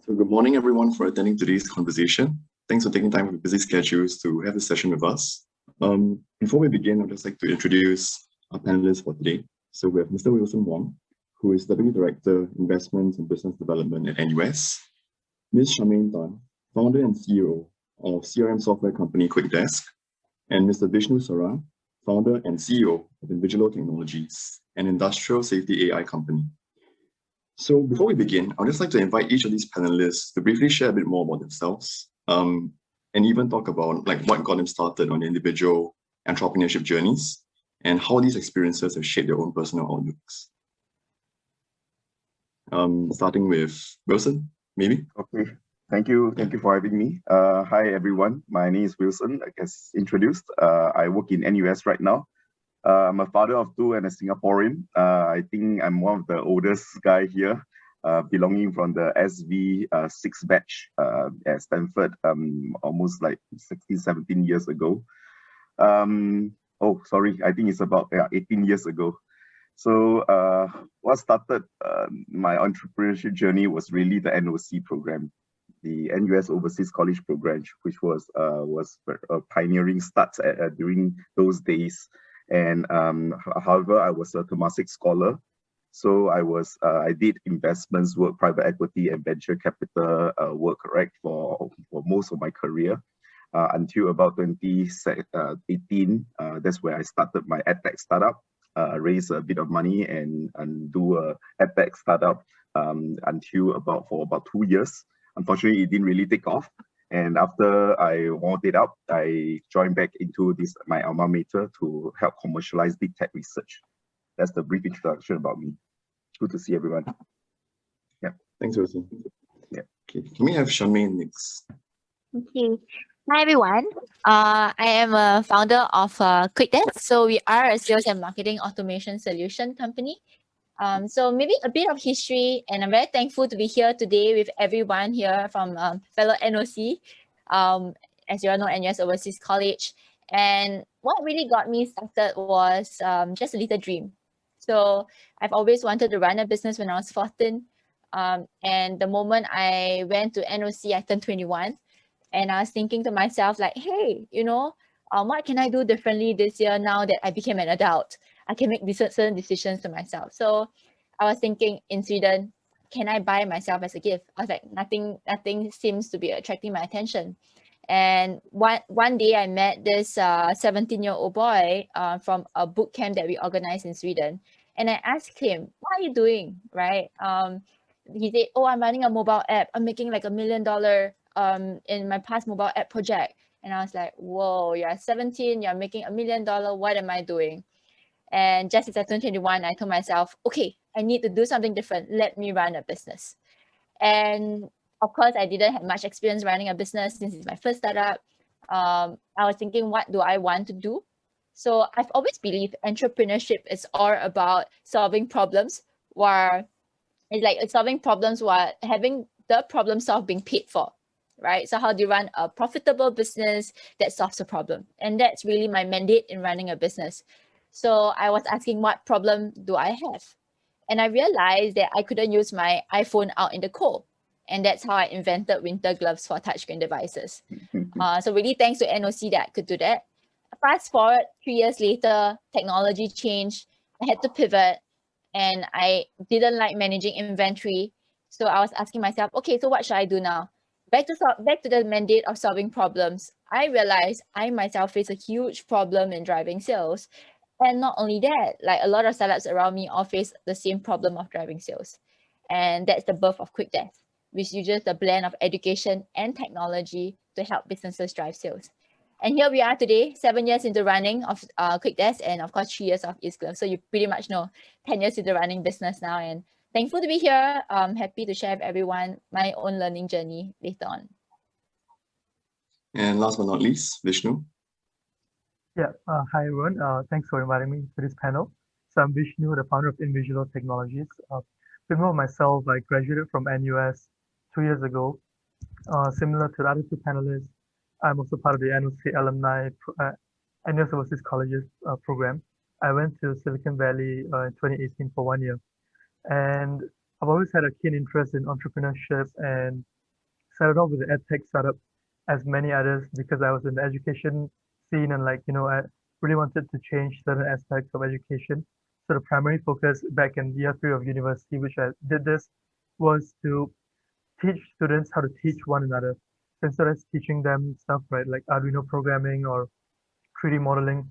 So good morning, everyone, for attending today's conversation. Thanks for taking time with busy schedules to have this session with us. Before we begin, I'd just like to introduce our panelists for today. So we have Mr. Wilson Wong, who is Deputy Director, Investments and Business Development at NUS. Ms. Charmaine Tan, Founder and CEO of CRM software company QuickDesk. And Mr. Vishnu Saran, Founder and CEO of Invigilo Technologies, an industrial safety AI company. So before we begin, I'd just like to invite each of these panelists to briefly share a bit more about themselves, and even talk about what got them started on individual entrepreneurship journeys and how these experiences have shaped their own personal outlooks. Starting with Wilson, maybe? Okay, thank you for having me. Hi everyone, my name is Wilson, like as introduced. I work in NUS right now. I'm a father of two and a Singaporean. I think I'm one of the oldest guy here, belonging from the SV6 batch at Stanford, almost like 16, 17 years ago. Oh, sorry, I think it's about 18 years ago. So what started my entrepreneurship journey was really the NOC program, the NUS Overseas College program, which was a pioneering start during those days. And however, I was a Temasek scholar, so I did investments work, private equity and venture capital work, right, for most of my career until about 2018. That's where I started my edtech startup, raise a bit of money and do a edtech startup until for about 2 years. Unfortunately, it didn't really take off. And after I wound it up, I joined back into my alma mater to help commercialize big tech research. That's the brief introduction about me. Good to see everyone. Yeah. Thanks, Wilson. Yeah. Okay. Can we have Charmaine next? Okay. Hi, everyone. I am a founder of QuickDesk. So we are a sales and marketing automation solution company. So maybe a bit of history, and I'm very thankful to be here today with everyone here from fellow NOC. As you all know, NUS Overseas College. And what really got me started was just a little dream. So I've always wanted to run a business when I was 14. And the moment I went to NOC, I turned 21. And I was thinking to myself, like, hey, what can I do differently this year now that I became an adult? I can make certain decisions to myself. So I was thinking, in Sweden, can I buy myself as a gift? I was like, nothing seems to be attracting my attention. And one day I met this 17-year-old boy from a boot camp that we organized in Sweden. And I asked him, what are you doing, right? He said, oh, I'm running a mobile app. I'm making like $1 million in my past mobile app project. And I was like, whoa, you're 17, you're making $1 million. What am I doing? And just as I turned 21, I told myself, okay, I need to do something different. Let me run a business. And of course, I didn't have much experience running a business since it's my first startup. I was thinking, what do I want to do? So I've always believed entrepreneurship is all about solving problems, where it's like solving problems while having the problem solved being paid for, right? So how do you run a profitable business that solves a problem? And that's really my mandate in running a business. So I was asking, what problem do I have? And I realized that I couldn't use my iPhone out in the cold. And that's how I invented winter gloves for touchscreen devices. So really thanks to NOC that I could do that. Fast forward 3 years later, technology changed. I had to pivot and I didn't like managing inventory. So I was asking myself, okay, so what should I do now? Back to the mandate of solving problems. I realized I myself face a huge problem in driving sales. And not only that, like a lot of startups around me all face the same problem of driving sales. And that's the birth of QuickDesk, which uses a blend of education and technology to help businesses drive sales. And here we are today, 7 years into running of QuickDesk, and of course 3 years of Eastglove. So you pretty much know 10 years into running business now. And thankful to be here. I'm happy to share with everyone my own learning journey later on. And last but not least, Vishnu. Yeah, hi everyone. Thanks for inviting me to this panel. So I'm Vishnu, the founder of Invigilo Technologies. Bit more myself, I graduated from NUS 2 years ago. Similar to the other two panelists, I'm also part of the NOC alumni NUS Overseas Colleges program. I went to Silicon Valley in 2018 for 1 year. And I've always had a keen interest in entrepreneurship and started off with an edtech startup, as many others, because I was in the education scene and I really wanted to change certain aspects of education. So the primary focus back in year 3 of university, which I did this, was to teach students how to teach one another. So instead of teaching them stuff, right, like Arduino programming or 3D modeling,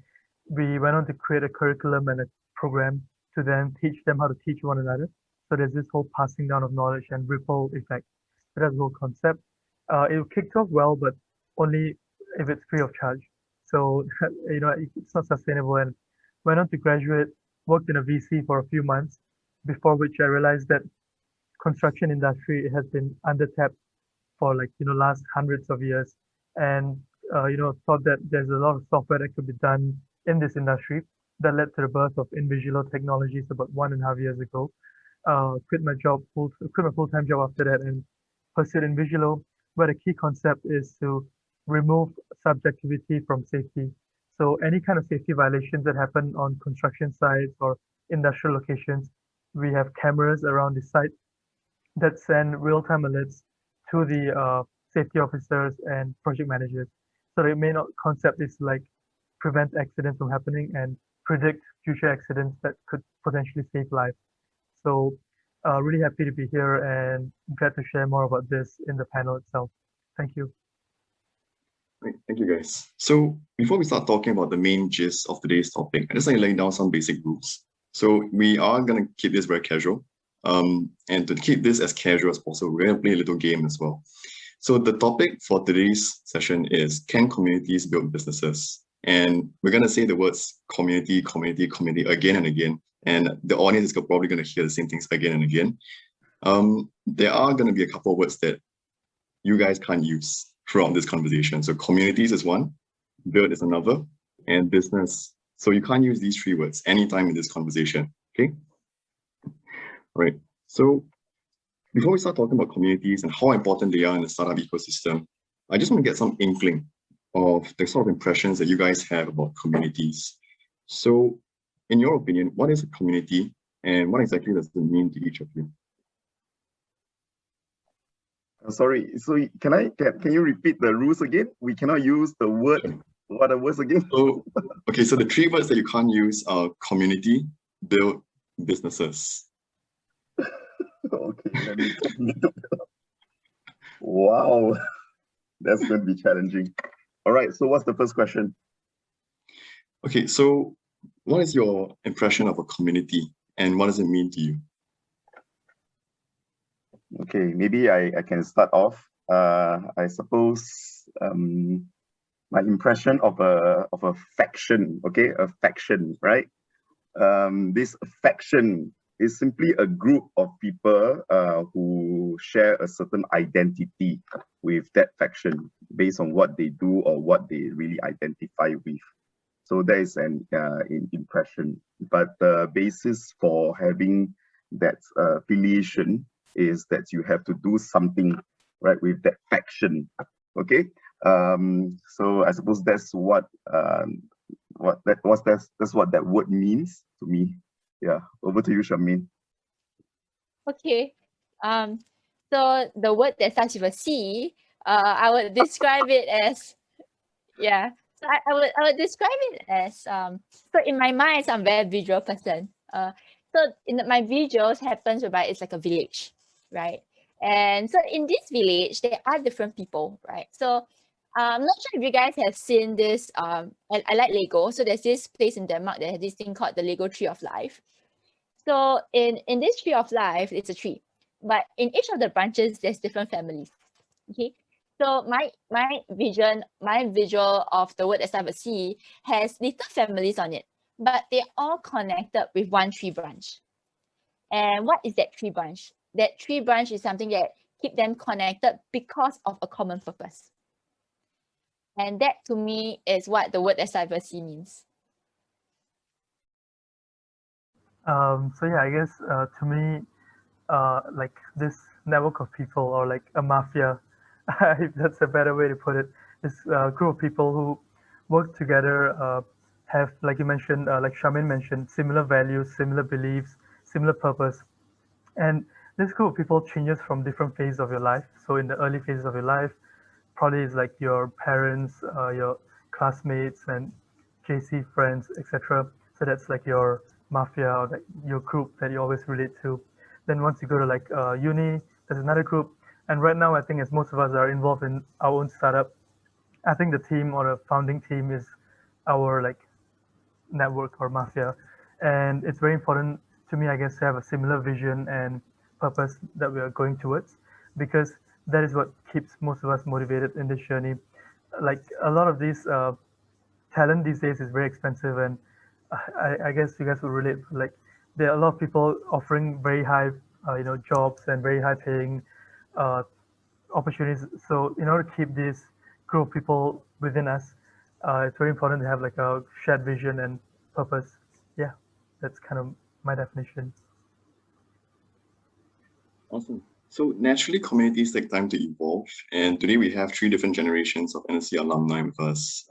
we went on to create a curriculum and a program to then teach them how to teach one another. So there's this whole passing down of knowledge and ripple effect. So that's the whole concept. It kicked off well, but only if it's free of charge. So it's not sustainable. And went on to graduate, worked in a VC for a few months, before which I realized that construction industry has been undertapped for last hundreds of years, and thought that there's a lot of software that could be done in this industry. That led to the birth of InVisual Technologies about 1.5 years ago. Quit my full-time job after that and pursued InVisual, where the key concept is to remove subjectivity from safety. So any kind of safety violations that happen on construction sites or industrial locations, we have cameras around the site that send real-time alerts to the safety officers and project managers. So the main concept is like prevent accidents from happening and predict future accidents that could potentially save lives. So really happy to be here and glad to share more about this in the panel itself. Thank you. Great, thank you guys. So before we start talking about the main gist of today's topic, I just like to lay down some basic rules. So we are going to keep this very casual. And to keep this as casual as possible, we're going to play a little game as well. So the topic for today's session is, can communities build businesses? And we're going to say the words community, community, community again and again. And the audience is probably going to hear the same things again and again. There are going to be a couple of words that you guys can't use throughout this conversation. So communities is one, build is another, and business. So you can't use these 3 words anytime in this conversation, okay? All right, so before we start talking about communities and how important they are in the startup ecosystem, I just want to get some inkling of the sort of impressions that you guys have about communities. So in your opinion, what is a community and what exactly does it mean to each of you? Sorry, so can you repeat the rules again? We cannot use the word. Sure. What are words again? So, okay, so the 3 words that you can't use are community, build, businesses. Okay. Wow, that's going to be challenging. All right, so what's the first question? Okay, so what is your impression of a community and what does it mean to you? Okay, maybe I can start off. I suppose my impression of a faction, okay, a faction, right? This faction is simply a group of people who share a certain identity with that faction based on what they do or what they really identify with. So that is an impression. But the basis for having that affiliation is that you have to do something right with that faction. Okay. So I suppose that's what that word means to me. Yeah, over to you, Shamin. Okay. So the word that starts with a C, I would describe it as, yeah. So I would describe it as so in my mind, I'm a very visual person. So my visuals happens whereby it's like a village, right? And so in this village, there are different people, right? So I'm not sure if you guys have seen this. I like Lego. So there's this place in Denmark that has this thing called the Lego Tree of Life. So in this tree of life, it's a tree, but in each of the branches, there's different families. Okay. So my visual of the word that starts with C has little families on it, but they're all connected with one tree branch. And what is that tree branch? That tree branch is something that keep them connected because of a common purpose. And that to me is what the word that starts with C means. So yeah, I guess to me, like this network of people or like a mafia, if that's a better way to put it, is a group of people who work together, have, like you mentioned, like Shamin mentioned, similar values, similar beliefs, similar purpose. And this group of people changes from different phases of your life. So in the early phases of your life, probably is like your parents, your classmates, and JC friends, etc. So that's like your mafia or like your group that you always relate to. Then once you go to like uni, there's another group. And right now, I think as most of us are involved in our own startup, I think the team or the founding team is our like network or mafia. And it's very important to me, I guess, to have a similar vision and purpose that we are going towards, because that is what keeps most of us motivated in this journey. Like a lot of these talent these days is very expensive, and I guess you guys will relate. Like there are a lot of people offering very high, jobs and very high paying uh, opportunities. So in order to keep this group of people within us, it's very important to have like a shared vision and purpose. Yeah, that's kind of my definition. Awesome. So naturally, communities take time to evolve, and today we have three different generations of NOC alumni with us.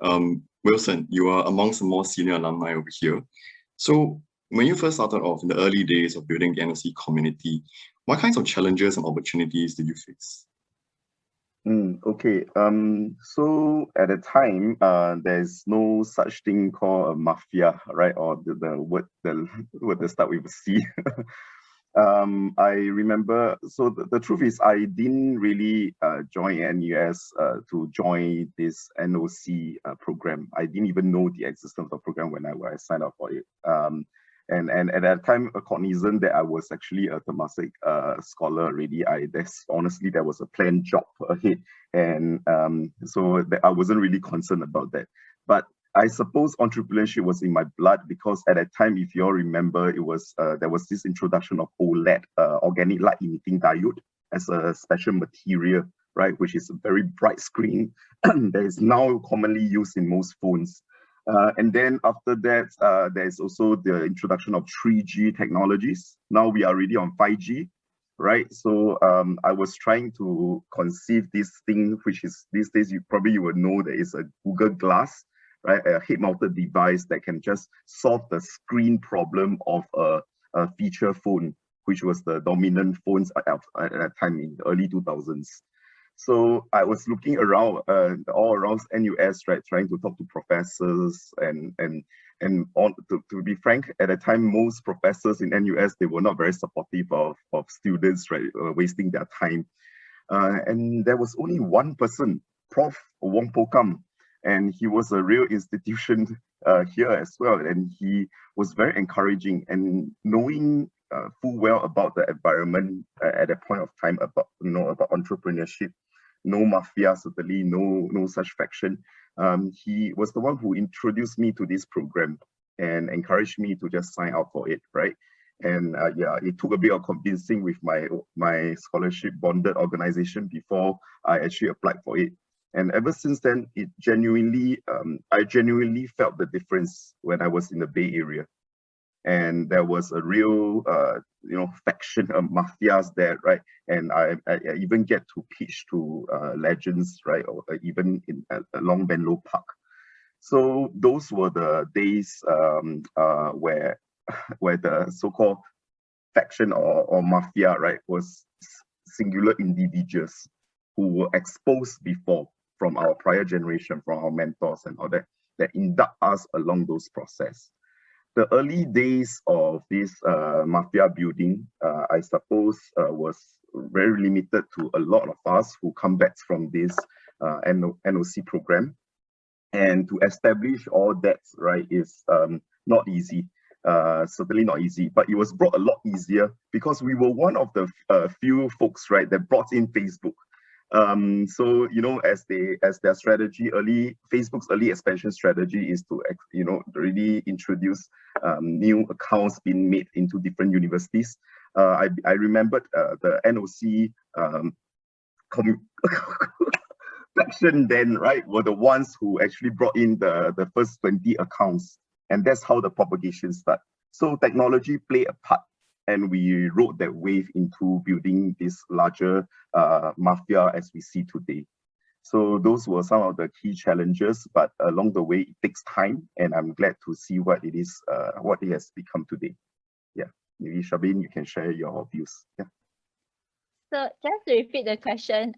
Wilson, you are amongst the more senior alumni over here. So when you first started off in the early days of building the NOC community, what kinds of challenges and opportunities did you face? Okay. So at the time, there's no such thing called a mafia, right? Or the word that start with a C. I remember. So the truth is, I didn't really join NUS to join this NOC program. I didn't even know the existence of the program when I signed up for it. And at that time, cognizant that I was actually a Temasek scholar already, there was a planned job ahead, and so that I wasn't really concerned about that. But I suppose entrepreneurship was in my blood, because at that time, if you all remember, it was there was this introduction of OLED, organic light emitting diode, as a special material, right, which is a very bright screen that is now commonly used in most phones. And then after that, there's also the introduction of 3G technologies. Now we are already on 5G, right? So I was trying to conceive this thing, which is these days you would know there is a Google Glass, right? A head-mounted device that can just solve the screen problem of a feature phone, which was the dominant phones at that time in the early 2000s. So I was looking around, all around NUS, right, trying to talk to professors and to be frank, at the time, most professors in NUS, they were not very supportive of students, right, wasting their time. And there was only one person, Prof. Wong Po Kam, and he was a real institution here as well. And he was very encouraging, and knowing full well about the environment at that point of time, about entrepreneurship. No mafia, certainly no such faction. He was the one who introduced me to this program and encouraged me to just sign up for it, right? And yeah, it took a bit of convincing with my scholarship bonded organization before I actually applied for it. And ever since then, I genuinely felt the difference when I was in the Bay Area. And there was a real faction of mafias there, right? And I even get to pitch to legends, right? Or even in along Benlo Park. So those were the days where the so-called faction or mafia, right, was singular individuals who were exposed before from our prior generation, from our mentors and all that induct us along those process. The early days of this mafia building, I suppose, was very limited to a lot of us who come back from this NOC program. And to establish all that, right, is not easy. Certainly not easy, but it was brought a lot easier because we were one of the few folks, right, that brought in Facebook. So as their strategy, Facebook's early expansion strategy is to really introduce new accounts being made into different universities. I remembered the NOC section then, right, were the ones who actually brought in the first 20 accounts, and that's how the propagation started. So technology played a part, and we rode that wave into building this larger mafia as we see today. So those were some of the key challenges, but along the way, it takes time, and I'm glad to see what it has become today. Yeah, maybe Shabin, you can share your views. Yeah. So just to repeat the question,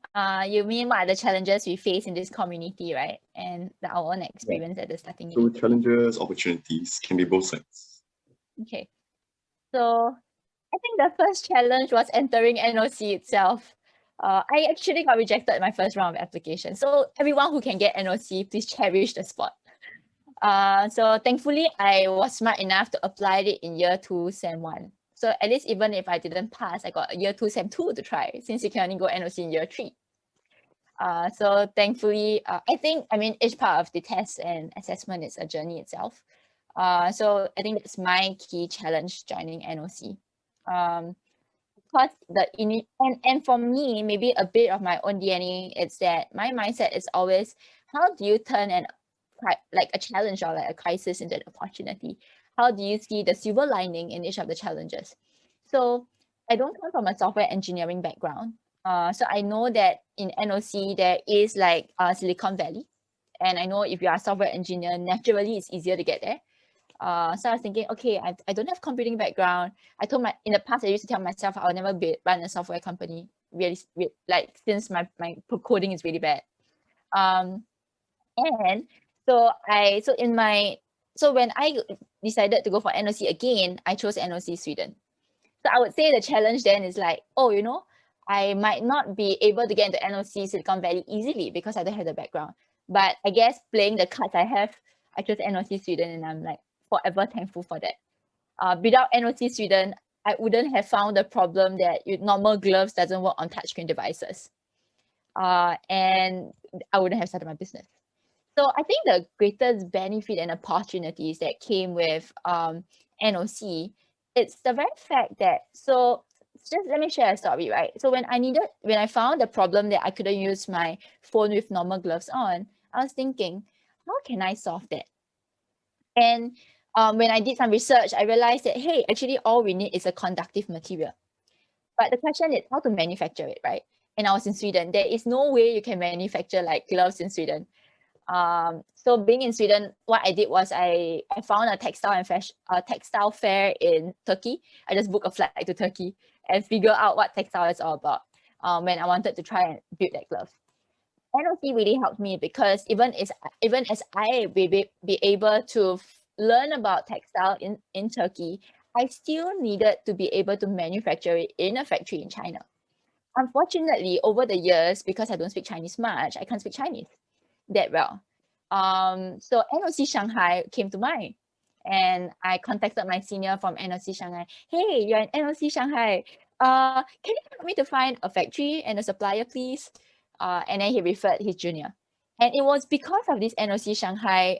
you mean what are the challenges we face in this community, right? And our own experience at the starting So age. challenges, opportunities can be both sides. Okay. So I think the first challenge was entering NOC itself. I actually got rejected in my first round of application. So everyone who can get NOC, please cherish the spot. So thankfully, I was smart enough to apply it in year 2, Sem 1. So at least even if I didn't pass, I got a year 2, Sem 2 to try, since you can only go NOC in year 3. So thankfully, I mean, each part of the test and assessment is a journey itself. So I think that's my key challenge joining NOC. Because and for me, maybe a bit of my own DNA is that my mindset is always, how do you turn like a challenge or like a crisis into an opportunity? How do you see the silver lining in each of the challenges? So I don't come from a software engineering background. So I know that in NOC there is like Silicon Valley, and I know if you are a software engineer, naturally it's easier to get there. So I was thinking, okay, I don't have computing background. In the past I used to tell myself I'll never run a software company, really like, since my coding is really bad. And so when I decided to go for NOC again, I chose NOC Sweden. So I would say the challenge then is like, I might not be able to get into NOC Silicon Valley easily because I don't have the background. But I guess playing the cards I have, I chose NOC Sweden, and I'm like forever thankful for that. Without NOC Sweden, I wouldn't have found the problem that normal gloves doesn't work on touchscreen devices. And I wouldn't have started my business. So I think the greatest benefit and opportunities that came with NOC, it's the very fact that, so just let me share a story, right? So when I found the problem that I couldn't use my phone with normal gloves on, I was thinking, how can I solve that? And when I did some research, I realized that, hey, actually all we need is a conductive material. But the question is how to manufacture it, right? And I was in Sweden. There is no way you can manufacture like gloves in Sweden. So being in Sweden, what I did was I found a textile fair in Turkey. I just booked a flight to Turkey and figure out what textile is all about when I wanted to try and build that glove. NOC really helped me because even as I be able to learn about textile in Turkey, I still needed to be able to manufacture it in a factory in China. Unfortunately, over the years, because I don't speak Chinese much, I can't speak Chinese that well. So NOC Shanghai came to mind, and I contacted my senior from NOC Shanghai. Hey, you're in NOC Shanghai. Can you help me to find a factory and a supplier, please? And then he referred his junior. And it was because of this NOC Shanghai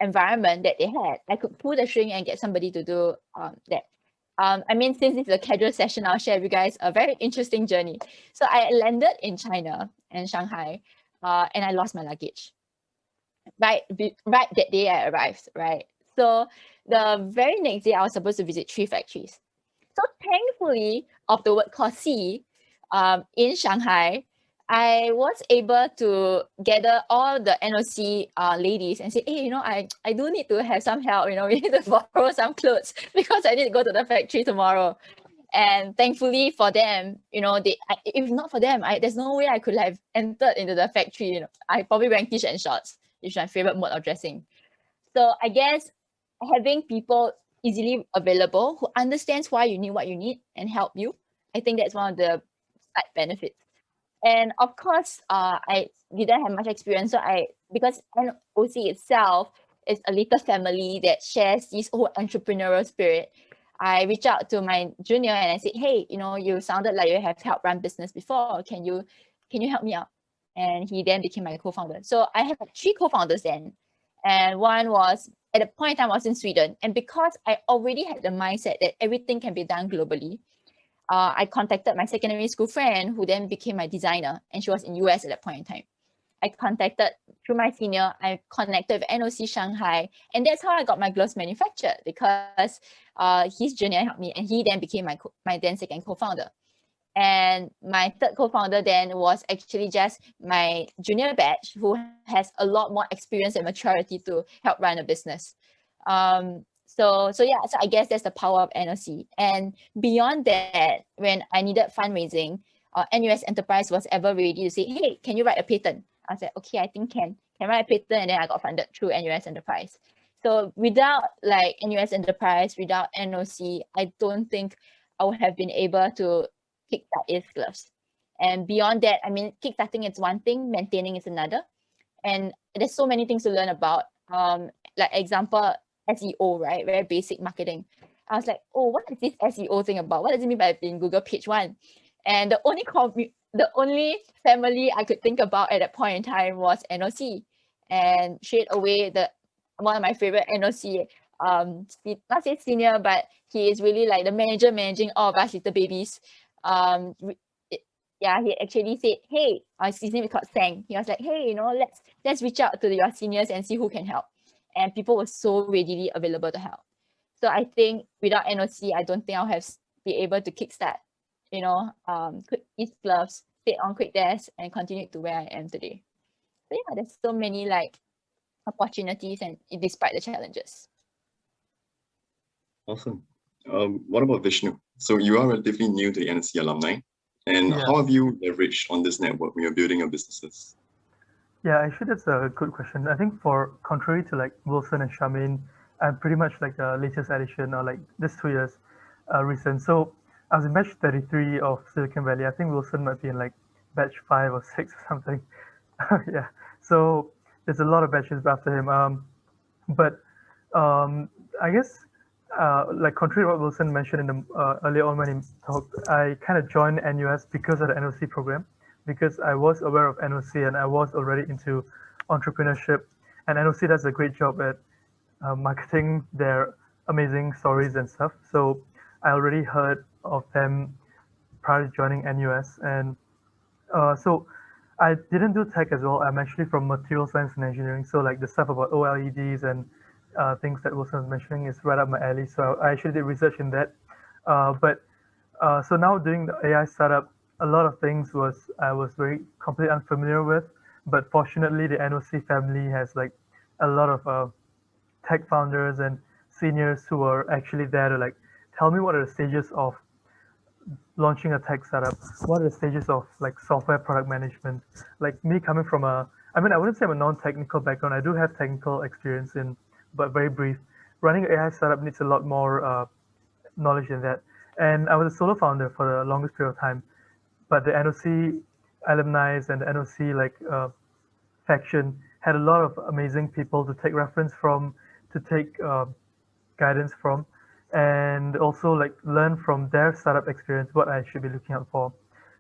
environment that they had, I could pull the string and get somebody to do that. I mean, since this is a casual session, I'll share with you guys a very interesting journey. So I landed in China and Shanghai, and I lost my luggage. Right that day I arrived, right? So the very next day I was supposed to visit 3 factories. So thankfully, of the word called C, in Shanghai, I was able to gather all the NOC ladies and say, hey, I do need to have some help, we need to borrow some clothes because I need to go to the factory tomorrow. And thankfully for them, if not for them, there's no way I could have entered into the factory. I probably wearing t-shirt and shorts, which is my favorite mode of dressing. So I guess having people easily available who understands why you need what you need and help you, I think that's one of the side benefits. And of course, I didn't have much experience. So because NOC itself is a little family that shares this whole entrepreneurial spirit, I reached out to my junior and I said, hey, you sounded like you have helped run business before. Can you help me out? And he then became my co-founder. So I have 3 co-founders then. And one was, at the point in time, I was in Sweden. And because I already had the mindset that everything can be done globally, I contacted my secondary school friend who then became my designer, and she was in US at that point in time. I contacted through my senior, I connected with NOC Shanghai, and that's how I got my gloves manufactured because his junior helped me, and he then became my then second co-founder. And my third co-founder then was actually just my junior batch who has a lot more experience and maturity to help run a business. So yeah, so I guess that's the power of NOC. And beyond that, when I needed fundraising, NUS Enterprise was ever ready to say, hey, can you write a patent? I said, okay, I think can write a patent, and then I got funded through NUS Enterprise. So without like NUS Enterprise, without NOC, I don't think I would have been able to kickstart Ace Gloves. And beyond that, I mean, kickstarting is one thing, maintaining is another. And there's so many things to learn about. Like example, SEO, right? Very basic marketing. I was like, oh, what is this SEO thing about? What does it mean by being Google page one? And the only family I could think about at that point in time was NOC. And straight away, one of my favorite NOC, not say senior, but he is really like the manager managing all of us little babies. Yeah, he actually said, hey, his name is called Sang. He was like, hey, you know, let's reach out to your seniors and see who can help. And people were so readily available to help. So I think without NOC, I don't think I'll have be able to kickstart, you know, East Gloves, stay on Quick Desk, and continue to where I am today. So yeah, there's so many like opportunities and despite the challenges. Awesome. What about Vishnu? So you are relatively new to the NSC alumni, and how have you leveraged on this network when you're building your businesses? Yeah, actually, that's a good question. I think for contrary to like Wilson and Charmaine, I'm pretty much like the latest edition or like this 2 years recent. So I was in batch 33 of Silicon Valley. I think Wilson might be in like batch 5 or 6 or something. Yeah. So there's a lot of batches after him. But I guess like contrary to what Wilson mentioned in the earlier on when he talked, I kind of joined NUS because of the NOC program, because I was aware of NOC and I was already into entrepreneurship, and NOC does a great job at marketing their amazing stories and stuff. So I already heard of them prior to joining NUS, and so I didn't do tech as well. I'm actually from material science and engineering, so like the stuff about OLEDs and things that Wilson was mentioning is right up my alley. So I actually did research in that. So now doing the AI startup, a lot of things I was very completely unfamiliar with. But fortunately, the NOC family has like a lot of tech founders and seniors who are actually there to like tell me what are the stages of launching a tech startup, what are the stages of like software product management. Like me coming from I wouldn't say I'm a non-technical background. I do have technical experience but very brief. Running an AI startup needs a lot more knowledge than that. And I was a solo founder for the longest period of time. But the NOC alumni and the NOC faction had a lot of amazing people to take reference from, to take guidance from, and also like learn from their startup experience what I should be looking out for.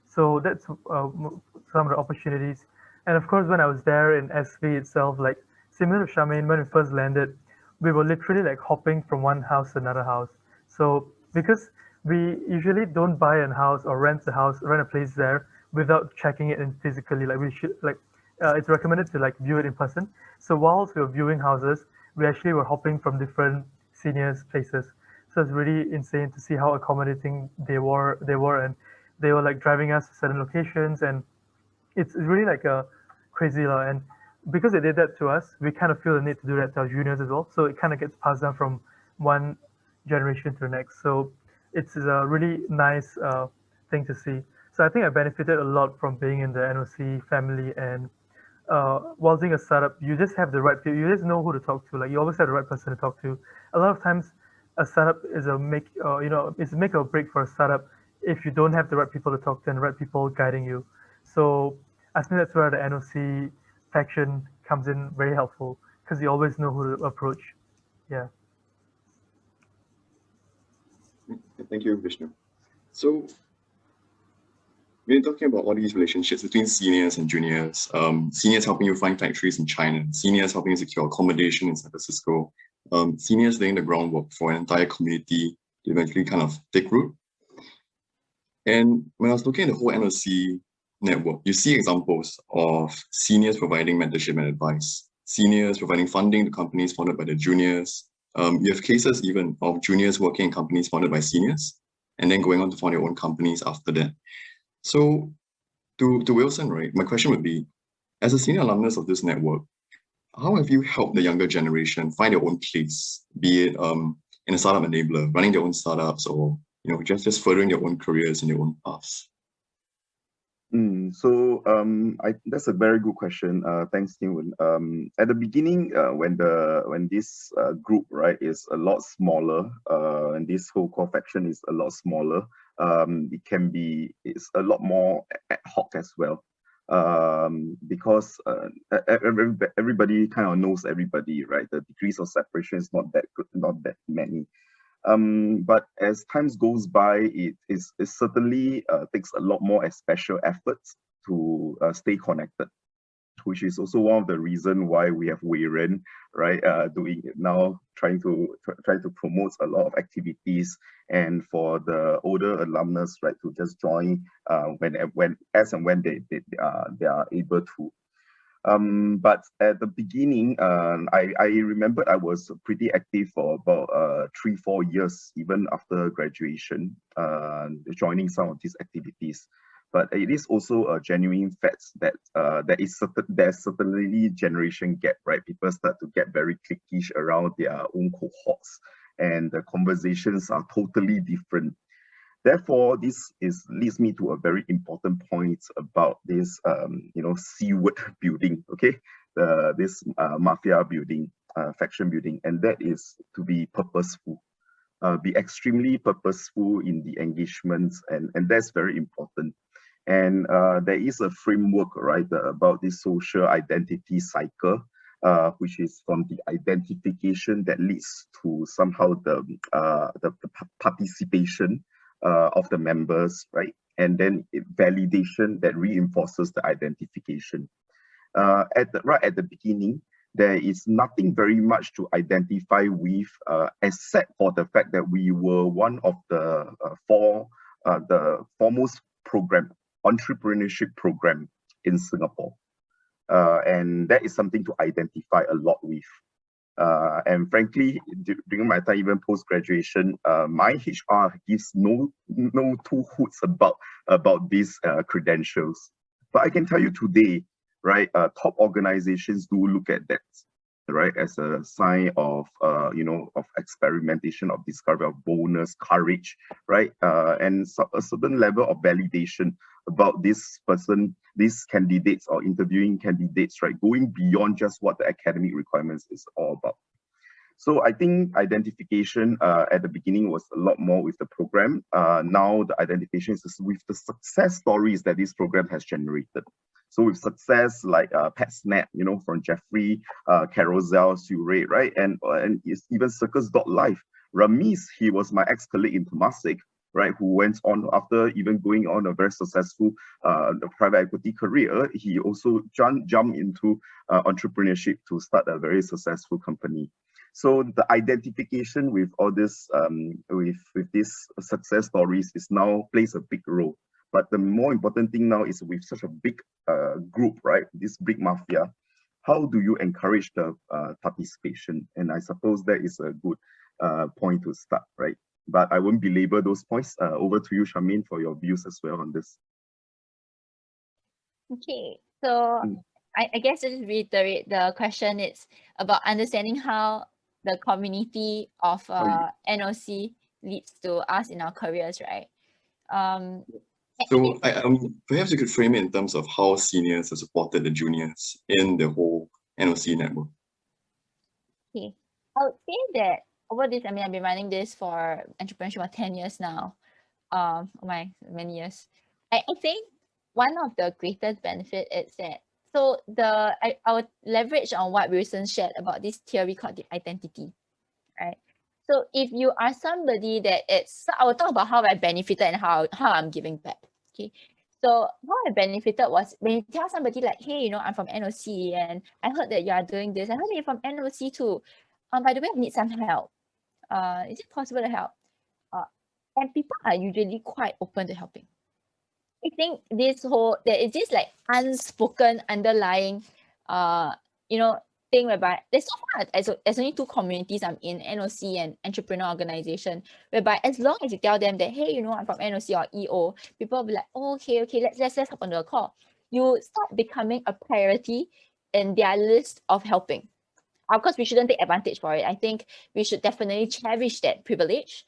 So that's some of the opportunities. And of course, when I was there in SV itself, like similar to Charmaine, when we first landed, we were literally like hopping from one house to another house. So because we usually don't buy a house or rent a place there without checking it in physically. Like we should it's recommended to like view it in person. So whilst we were viewing houses, we actually were hopping from different seniors' places. So it's really insane to see how accommodating they were, and they were like driving us to certain locations, and it's really like a crazy lot. And because they did that to us, we kind of feel the need to do that to our juniors as well. So it kind of gets passed down from one generation to the next. So it's a really nice thing to see. So I think I benefited a lot from being in the NOC family, and while doing a startup, you just have the right people. You just know who to talk to. Like you always have the right person to talk to. A lot of times, a startup is it's make or break for a startup if you don't have the right people to talk to and the right people guiding you. So I think that's where the NOC faction comes in very helpful, because you always know who to approach. Yeah. Thank you, Vishnu. So we're talking about all these relationships between seniors and juniors, seniors helping you find factories in China, seniors helping you secure accommodation in San Francisco, seniors laying the groundwork for an entire community to eventually kind of take root. And when I was looking at the whole NOC network, you see examples of seniors providing mentorship and advice, seniors providing funding to companies founded by the juniors. You have cases even of juniors working in companies founded by seniors and then going on to found your own companies after that. So to Wilson, right, my question would be, as a senior alumnus of this network, how have you helped the younger generation find their own place, be it in a startup enabler, running their own startups, or just furthering their own careers and their own paths? That's a very good question. Thanks, Tim. At the beginning, when this group, right, is a lot smaller, and this whole core faction is a lot smaller, it's a lot more ad hoc as well. Because everybody kind of knows everybody, right? The degrees of separation is not that good, not that many. But as time goes by, it certainly takes a lot more special efforts to stay connected, which is also one of the reasons why we have Wei Ren, right, doing it now, trying to promote a lot of activities, and for the older alumnus, right, to just join when they are able to. But at the beginning, I remember I was pretty active for about 3-4 years, even after graduation, joining some of these activities. But it is also a genuine fact that there's certainly generation gap, right? People start to get very cliquish around their own cohorts, and the conversations are totally different. Therefore, this leads me to a very important point about this, C-word building, okay? This mafia building, faction building, and that is to be purposeful. Be extremely purposeful in the engagements, and that's very important. And there is a framework, right, about this social identity cycle, which is from the identification that leads to somehow the participation of the members, right? And then validation that reinforces the identification. Right at the beginning, there is nothing very much to identify with, except for the fact that we were one of the foremost entrepreneurship program in Singapore. And that is something to identify a lot with. And frankly, during my time, even post-graduation, my HR gives no two hoots about these credentials. But I can tell you today, right, top organizations do look at that, right, as a sign of, of experimentation, of discovery, of boldness, courage, right, and a certain level of validation about this person, these candidates or interviewing candidates, right, going beyond just what the academic requirements is all about. So I think identification at the beginning was a lot more with the program. Now the identification is with the success stories that this program has generated. So with success like PetSnap, from Jeffrey, Carousel, Surrey, right, and it's even Circus.life. Ramis, he was my ex-colleague in Temasek, right, who went on after even going on a very successful private equity career. He also jumped into entrepreneurship to start a very successful company. So the identification with all this, with these success stories plays a big role. But the more important thing now is with such a big group, right, this big mafia, how do you encourage the participation? And I suppose that is a good point to start, right? But I won't belabor those points. Over to you, Charmaine, for your views as well on this. Okay, so I guess to just reiterate the question, it's about understanding how the community of NOC leads to us in our careers, right? So perhaps you could frame it in terms of how seniors have supported the juniors in the whole NOC network. Okay, I would say that over this, I've been running this for entrepreneurship for 10 years now. Many years. I think one of the greatest benefit is that, so I would leverage on what Wilson shared about this theory called the identity, right? So if you are somebody that I will talk about how I benefited and how I'm giving back. Okay. So how I benefited was when you tell somebody like, hey, I'm from NOC and I heard that you are doing this. I heard that you're from NOC too. By the way, I need some help. Is it possible to help? And people are usually quite open to helping. I think there is this like unspoken underlying, thing whereby there's so far there's only two communities I'm in, NOC and entrepreneur organization, whereby as long as you tell them that, hey, I'm from NOC or EO, people will be like, oh, okay, let's hop onto a call. You start becoming a priority in their list of helping. of course, we shouldn't take advantage for it. I think we should definitely cherish that privilege.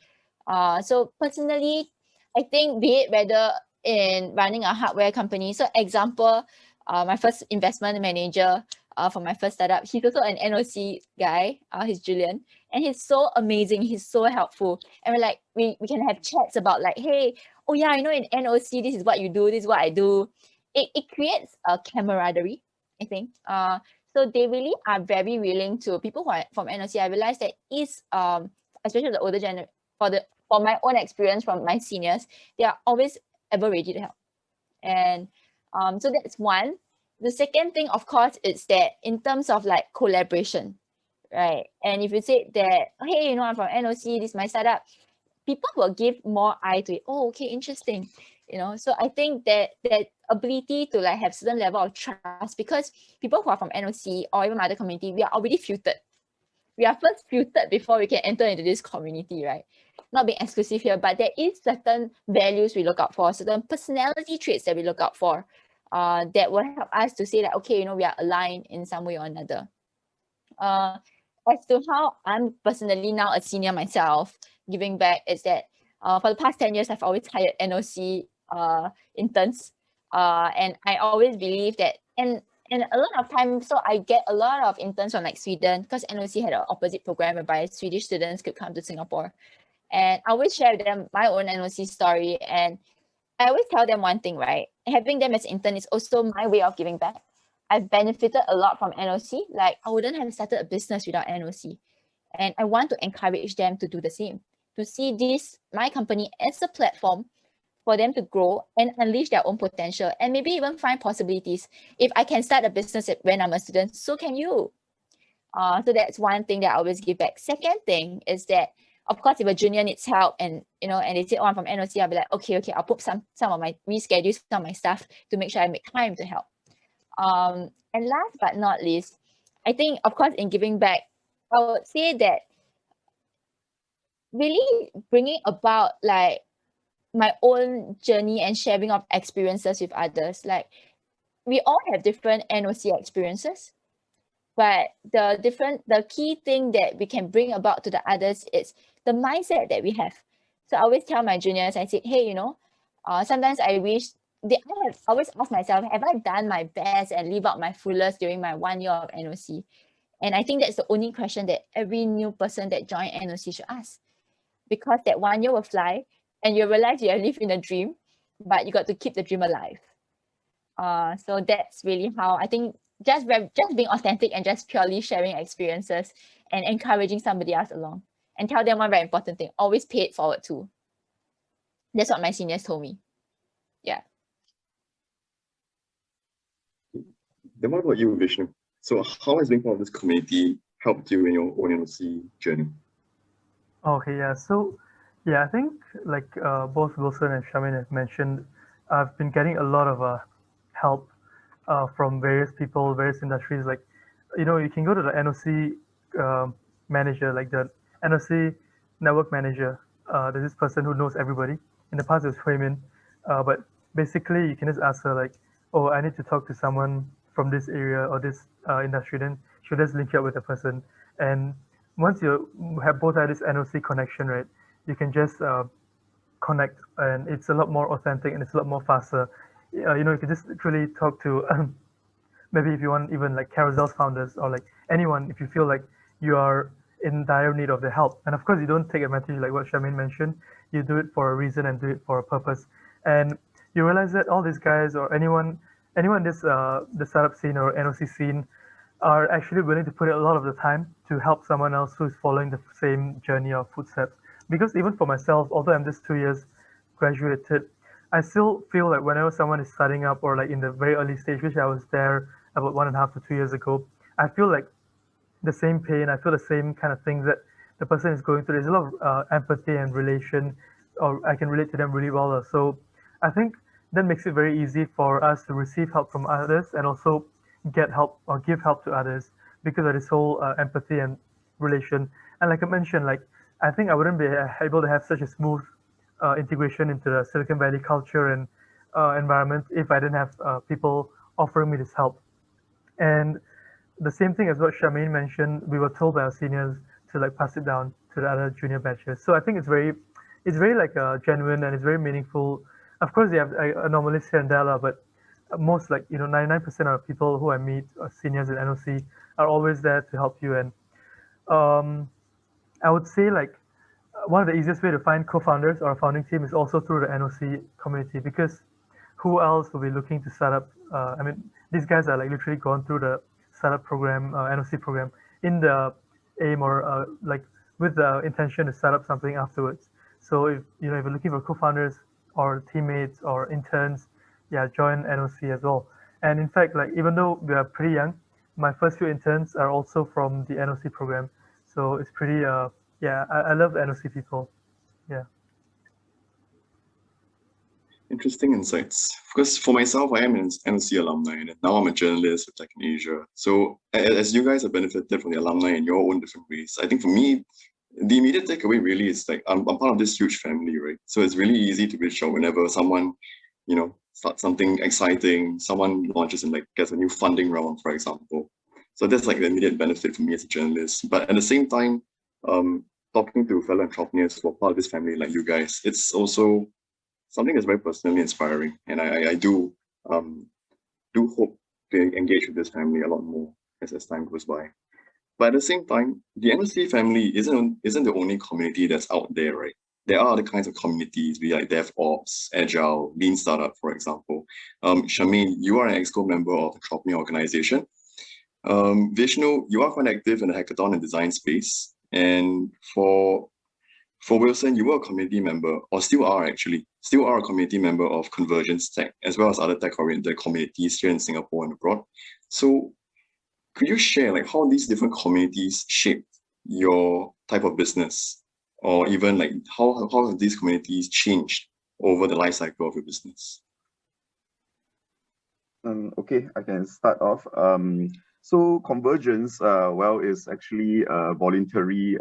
So personally, I think be it whether in running a hardware company. So example, my first investment manager for my first startup, he's also an NOC guy. He's Julian, and he's so amazing. He's so helpful, and we're like we can have chats about like, hey, oh yeah, I know in NOC this is what you do, this is what I do. It creates a camaraderie, I think. So they really are very willing to people who are from NOC. I realized that is especially the older generation, for my own experience from my seniors, they are always ever ready to help. And so that's one. The second thing, of course, is that in terms of like collaboration, right? And if you say that, hey, you know, I'm from NOC, this is my startup, people will give more eye to it. Oh, okay, interesting. You know, so I think that that ability to like have certain level of trust, because people who are from NOC or even other community, we are already filtered. We are first filtered before we can enter into this community, right? Not being exclusive here, but there is certain values we look out for, certain personality traits that we look out for, that will help us to say that, okay, you know, we are aligned in some way or another. As to how I'm personally now a senior myself, giving back, is that for the past 10 years, I've always hired NOC interns. And I always believe that, and a lot of times, so I get a lot of interns from like Sweden, because NOC had an opposite program whereby Swedish students could come to Singapore. And I always share with them my own NOC story. And I always tell them one thing, right? Having them as intern is also my way of giving back. I've benefited a lot from NOC. Like I wouldn't have started a business without NOC. And I want to encourage them to do the same, to see this, my company, as a platform for them to grow and unleash their own potential, and maybe even find possibilities. If I can start a business when I'm a student, so can you. So that's one thing that I always give back. Second thing is that, of course, if a junior needs help and, you know, and they say, oh, I'm from NOC, I'll be like, okay, I'll put some of my reschedule some of my stuff to make sure I make time to help. And last but not least, I think, of course, in giving back, I would say that really bringing about like my own journey and sharing of experiences with others. Like we all have different NOC experiences, but the key thing that we can bring about to the others is the mindset that we have. So I always tell my juniors, I said, hey, you know, sometimes I wish I have always asked myself, have I done my best and live out my fullest during my 1 year of NOC? And I think that's the only question that every new person that join NOC should ask, because that 1 year will fly and you realize you have lived in a dream, but you got to keep the dream alive. So that's really how I think just being authentic and just purely sharing experiences and encouraging somebody else along. And tell them one very important thing, always pay it forward too. That's what my seniors told me. Yeah. Then what about you, Vishnu? So how has being part of this community helped you in your own NOC journey? Okay, yeah. So, yeah, I think like both Wilson and Shamin have mentioned, I've been getting a lot of help from various people, various industries. Like, you know, you can go to the NOC manager, like the NOC network manager. There's this person who knows everybody. In the past, it was Huimin, but basically, you can just ask her like, "Oh, I need to talk to someone from this area or this industry." Then she'll just link you up with the person. And once you have both had this NOC connection, right, you can just connect, and it's a lot more authentic and it's a lot more faster. You know, you can just really talk to maybe if you want even like Carousel's founders or like anyone, if you feel like you are in dire need of the help. And of course, you don't take advantage like what Shamin mentioned. You do it for a reason and do it for a purpose. And you realize that all these guys or anyone in this the startup scene or NOC scene are actually willing to put in a lot of the time to help someone else who's following the same journey or footsteps. Because even for myself, although I'm just 2 years graduated, I still feel like whenever someone is starting up or like in the very early stage, which I was there about 1.5 to 2 years ago, I feel like the same pain. I feel the same kind of things that the person is going through. There's a lot of empathy and relation, or I can relate to them really well. So I think that makes it very easy for us to receive help from others and also get help or give help to others because of this whole empathy and relation. And like I mentioned, like I think I wouldn't be able to have such a smooth integration into the Silicon Valley culture and environment if I didn't have people offering me this help. And the same thing as what Charmaine mentioned, we were told by our seniors to like pass it down to the other junior batches. So I think it's very like genuine and it's very meaningful. Of course, they have anomalies here and there, but most like 99% of people who I meet, seniors in NOC, are always there to help you. And um, I would say like one of the easiest way to find co-founders or a founding team is also through the NOC community, because who else will be looking to start up? I mean, these guys are like literally gone through the startup program, NOC program, in the aim or like with the intention to start up something afterwards. So if if you're looking for co-founders or teammates or interns, yeah, join NOC as well. And in fact, like even though we are pretty young, my first few interns are also from the NOC program. So it's pretty yeah, I love the NOC people. Yeah. Interesting insights. Because for myself, I am an NOC alumni, and now I'm a journalist with Tech in Asia. So as you guys have benefited from the alumni in your own different ways, I think for me, the immediate takeaway really is like I'm part of this huge family, right? So it's really easy to reach out whenever someone, starts something exciting, someone launches and like gets a new funding round, for example. So that's like the immediate benefit for me as a journalist. But at the same time, talking to fellow entrepreneurs who are part of this family like you guys, it's also something that's very personally inspiring. And I do hope to engage with this family a lot more as time goes by. But at the same time, the NOC family isn't the only community that's out there, right? There are other kinds of communities, be like DevOps, Agile, Lean Startup, for example. Charmaine, you are an EXCO member of the Entrepreneur Organization. Vishnu, you are quite active in the hackathon and design space. And for Wilson, you were a community member, or still are a community member of Convergence Tech, as well as other tech-oriented communities here in Singapore and abroad. So could you share like how these different communities shape your type of business, or even like how have these communities changed over the life cycle of your business? Okay, I can start off. So Convergence, well, is actually a voluntary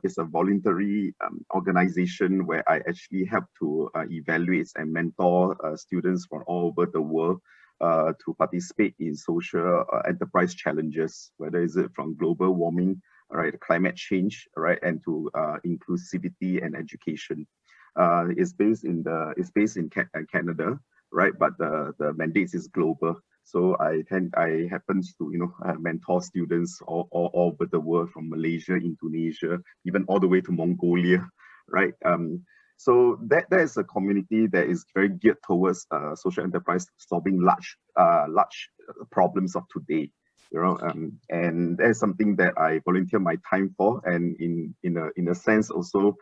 it's a voluntary organization where I actually help to evaluate and mentor students from all over the world to participate in social enterprise challenges, whether is it from global warming, right, climate change, right, and to inclusivity and education. It's based in Canada, right? But the mandate is global. So I happen to mentor students all over the world, from Malaysia, Indonesia, even all the way to Mongolia, right? So that is a community that is very geared towards social enterprise, solving large problems of today. And that's something that I volunteer my time for, and in a sense also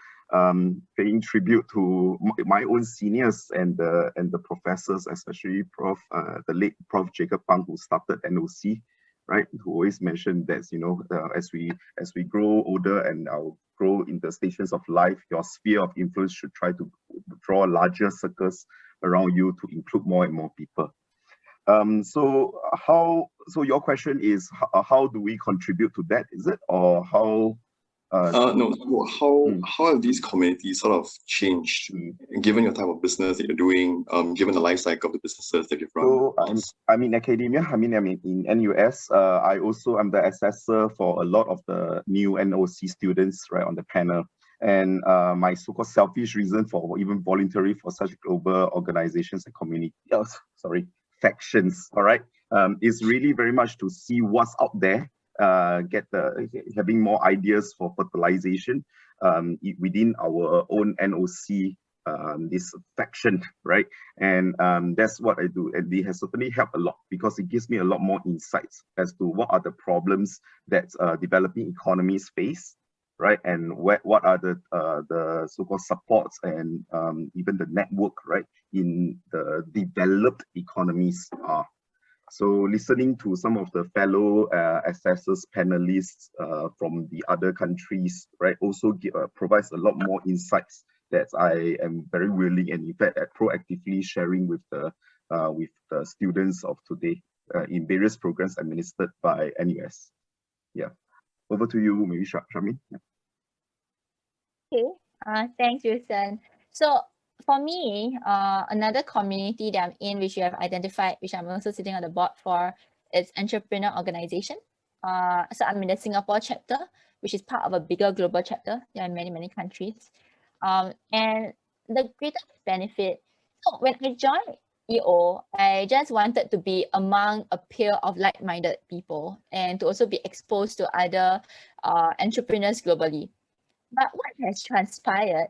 paying tribute to my own seniors and the professors, especially the late Prof. Jacob Pang, who started NOC, right? Who always mentioned that as we grow older and grow in the stations of life, your sphere of influence should try to draw larger circles around you to include more and more people. So your question is how do we contribute to that? Is it, or how? No. How have these communities sort of changed, given your type of business that you're doing, given the life cycle of the businesses that you've run? So I'm in academia. I mean in NUS. I also am the assessor for a lot of the new NOC students, right, on the panel. And my so-called selfish reason for even volunteering for such global organizations and factions, all right, is really very much to see what's out there, having more ideas for fertilization within our own NOC, this faction, right? And that's what I do, and it has certainly helped a lot because it gives me a lot more insights as to what are the problems that developing economies face, right? And what are the so-called supports and even the network, right, in the developed economies are. So listening to some of the fellow assessors, panelists from the other countries, right, also provides a lot more insights that I am very willing and in fact proactively sharing with the students of today in various programs administered by NUS. Yeah. Over to you, maybe Charmaine. Yeah. Okay, thanks, Wilson. So for me, another community that I'm in, which you have identified, which I'm also sitting on the board for, It's entrepreneur organization. So I'm in the Singapore chapter, which is part of a bigger global chapter. There are many, many countries. And the greatest benefit, so when I joined EO, I just wanted to be among a peer of like-minded people and to also be exposed to other entrepreneurs globally. But what has transpired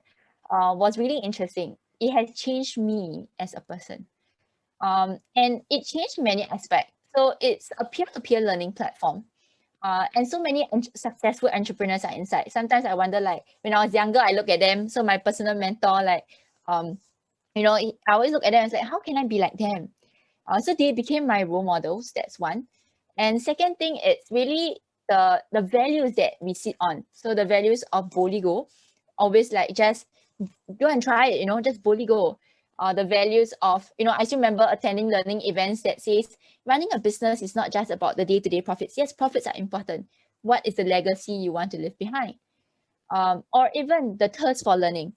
was really interesting. It has changed me as a person. And it changed many aspects. So it's a peer-to-peer learning platform. And so many successful entrepreneurs are inside. Sometimes I wonder, like, when I was younger, I look at them. So my personal mentor, like, you know, I always look at them and say, how can I be like them? So they became my role models. That's one. And second thing, it's really the values that we sit on. So the values of boldly go, always like just go and try it, you know, just boldly go. The values of, you know, I still remember attending learning events that says running a business is not just about the day-to-day profits. Yes, profits are important. What is the legacy you want to leave behind? Or even the thirst for learning,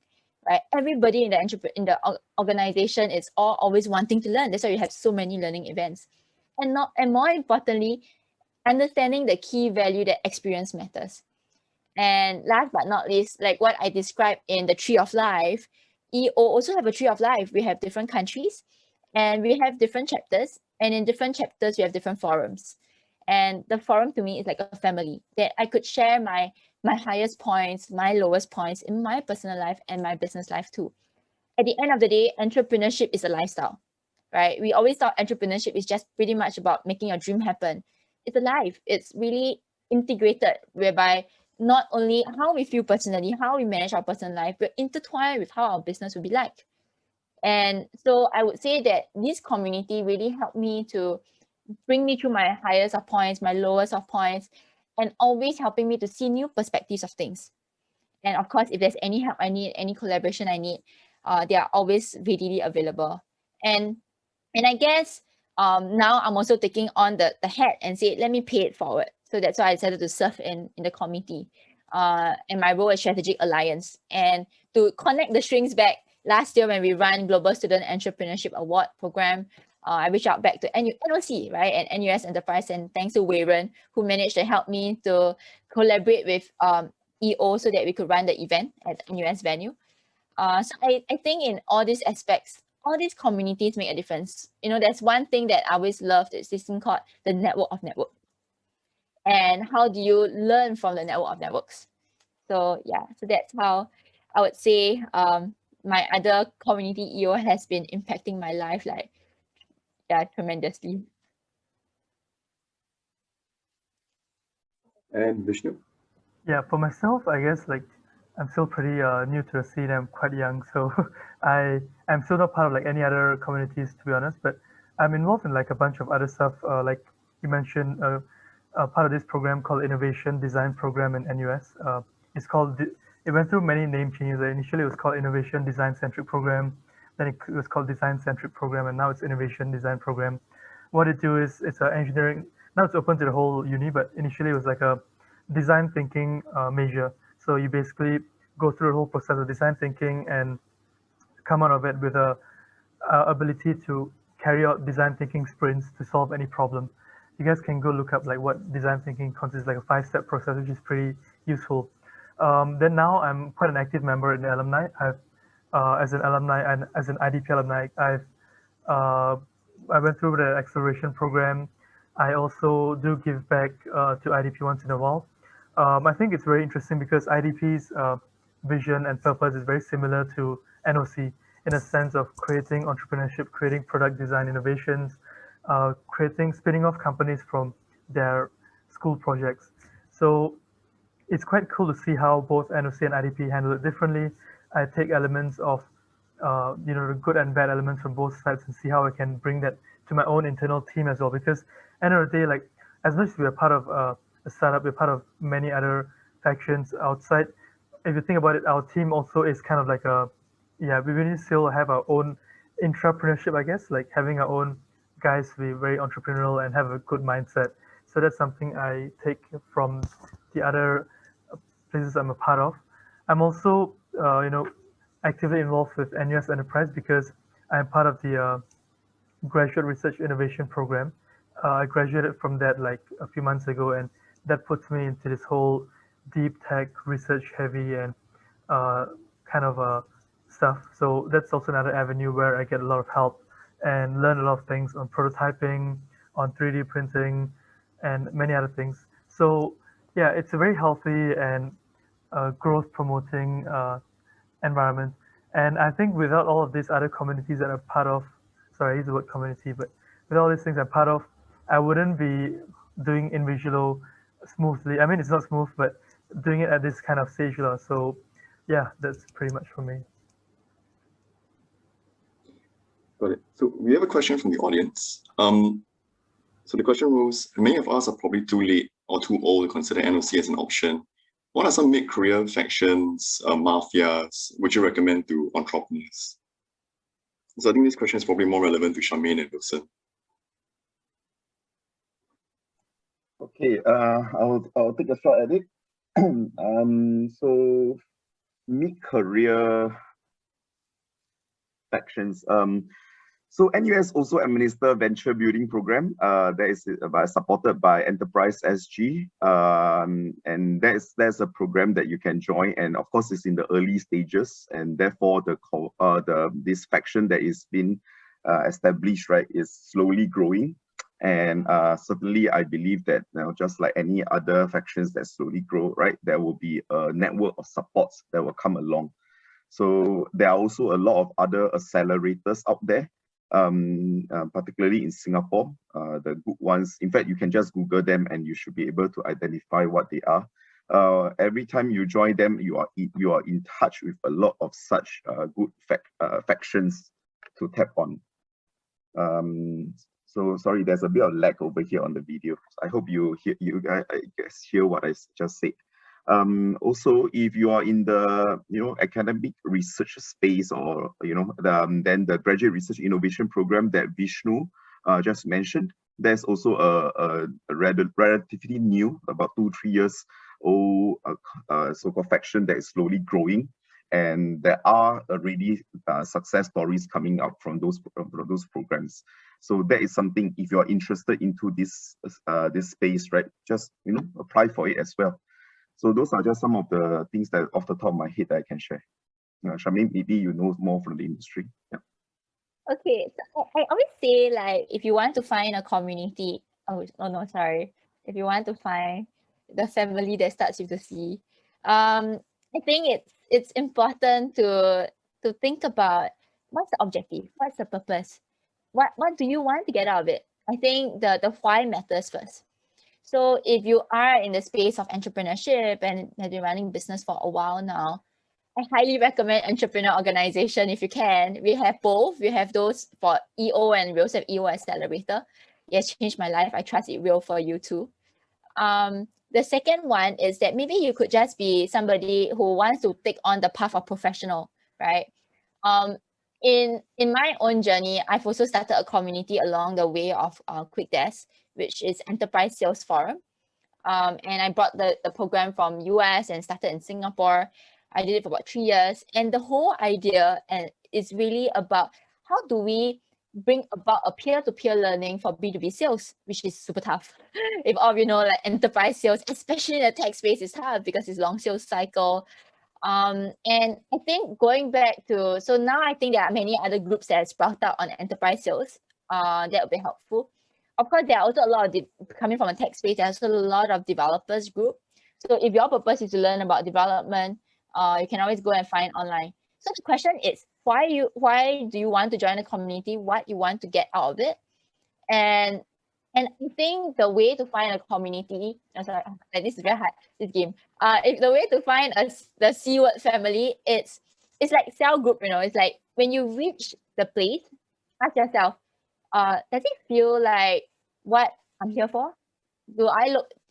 right? Everybody in the organization is always wanting to learn. That's why we have so many learning events. And more importantly, understanding the key value that experience matters. And last but not least, like what I described in the tree of life, EO also have a tree of life. We have different countries and we have different chapters. And in different chapters, we have different forums. And the forum to me is like a family that I could share my highest points, my lowest points in my personal life and my business life too. At the end of the day, entrepreneurship is a lifestyle, right? We always thought entrepreneurship is just pretty much about making your dream happen. It's a life. It's really integrated, whereby not only how we feel personally, how we manage our personal life, but intertwined with how our business will be like. And so I would say that this community really helped me to bring me through my highest of points, my lowest of points, and always helping me to see new perspectives of things. And of course, if there's any help I need, any collaboration I need, they are always readily available. And I guess now I'm also taking on the hat and say, let me pay it forward. So that's why I decided to serve in the committee. And my role is strategic alliance. And to connect the strings back, last year when we ran Global Student Entrepreneurship Award program, I reached out back to NOC, right, and NUS Enterprise, and thanks to Weiren, who managed to help me to collaborate with EO so that we could run the event at NUS venue. So I think in all these aspects, all these communities make a difference. You know, there's one thing that I always loved, is this thing called the network of network. And how do you learn from the network of networks? So yeah, so that's how I would say my other community EO has been impacting my life, like, yeah, tremendously. And Vishnu? Yeah, for myself, I guess like I'm still pretty new to the scene. I'm quite young, so I'm still not part of like any other communities, to be honest. But I'm involved in like a bunch of other stuff. Like you mentioned, part of this program called Innovation Design Program in NUS. It's called. It went through many name changes. Initially, it was called Innovation Design Centric Program. Then it was called Design Centric Program, and now it's Innovation Design Program. What it do is it's an engineering. Now it's open to the whole uni, but initially it was like a design thinking major. So you basically go through the whole process of design thinking and come out of it with a ability to carry out design thinking sprints to solve any problem. You guys can go look up like what design thinking consists, like a 5-step process, which is pretty useful. Then now I'm quite an active member in the alumni. I've as an alumni and as an IDP alumni, I went through the acceleration program. I also do give back to IDP once in a while. I think it's very interesting because IDP's vision and purpose is very similar to NOC in a sense of creating entrepreneurship, creating product design innovations, spinning off companies from their school projects. So it's quite cool to see how both NOC and IDP handle it differently. I take elements of the good and bad elements from both sides and see how I can bring that to my own internal team as well. Because end of the day, like as much as we're part of a startup, we're part of many other factions outside. If you think about it, our team also is kind of like we really still have our own intrapreneurship, I guess, like having our own guys be very entrepreneurial and have a good mindset. So that's something I take from the other places I'm a part of. I'm also, actively involved with NUS Enterprise because I'm part of the Graduate Research Innovation Program. I graduated from that like a few months ago, and that puts me into this whole deep tech, research heavy, and uh, kind of stuff. So that's also another avenue where I get a lot of help and learn a lot of things on prototyping, on 3D printing, and many other things. So yeah, it's a very healthy and growth promoting environment. And I think without all of these other communities that are part of, sorry, I use the word community, but with all these things I'm part of, I wouldn't be doing InVisual smoothly. I mean, it's not smooth, but doing it at this kind of stage. So yeah, that's pretty much for me. Got it. So we have a question from the audience. So the question was, many of us are probably too late or too old to consider NOC as an option. What are some mid-career factions, mafias, would you recommend to entrepreneurs? So I think this question is probably more relevant to Charmaine and Wilson. Okay, I'll take a shot at it. So mid-career factions. So NUS also administer venture building program that is supported by Enterprise SG, and there's a program that you can join, and of course it's in the early stages, and therefore this faction that is being established, right, is slowly growing, and certainly I believe that just like any other factions that slowly grow, right, there will be a network of supports that will come along. So there are also a lot of other accelerators out there. Particularly in Singapore, the good ones. In fact, you can just Google them and you should be able to identify what they are. Every time you join them, you are in touch with a lot of such good factions to tap on. So sorry, there's a bit of lag over here on the video. I hope you guys hear what I just said. Also, if you are in the academic research space, or then the graduate research innovation program that Vishnu just mentioned, there's also a relatively new, about 2-3 years old so-called faction that is slowly growing, and there are already success stories coming up from those programs. So that is something, if you are interested into this space, right, just apply for it as well. So those are just some of the things that off the top of my head that I can share. Charmaine, maybe you know more from the industry. Yeah. Okay, so I always say, like, if you want to find a community, if you want to find the family that starts with the C, I think it's important to think about what's the objective, what's the purpose, what do you want to get out of it. I think the why matters first. So if you are in the space of entrepreneurship and have been running business for a while now, I highly recommend entrepreneur organization if you can. We have both. We have those for EO, and we also have EO Accelerator. It has changed my life. I trust it will for you too. The second one is that maybe you could just be somebody who wants to take on the path of professional, right? In my own journey, I've also started a community along the way of QuickDesk, which is Enterprise Sales Forum. And I brought the program from US and started in Singapore. I did it for about 3 years. And the whole idea is really about how do we bring about a peer-to-peer learning for B2B sales, which is super tough. If all of you know, like enterprise sales, especially in the tech space, is hard because it's long sales cycle. And I think going back to, so now I think there are many other groups that sprout out on enterprise sales. That would be helpful. Of course, there are also a lot of, coming from a tech space, there's also a lot of developers group. So if your purpose is to learn about development, you can always go and find online. So the question is, why do you want to join a community? What you want to get out of it? And I think the way to find a community, this is very hard, this game. If the way to find the C-word family, it's like cell group, it's like when you reach the place, ask yourself, does it feel like what I'm here for?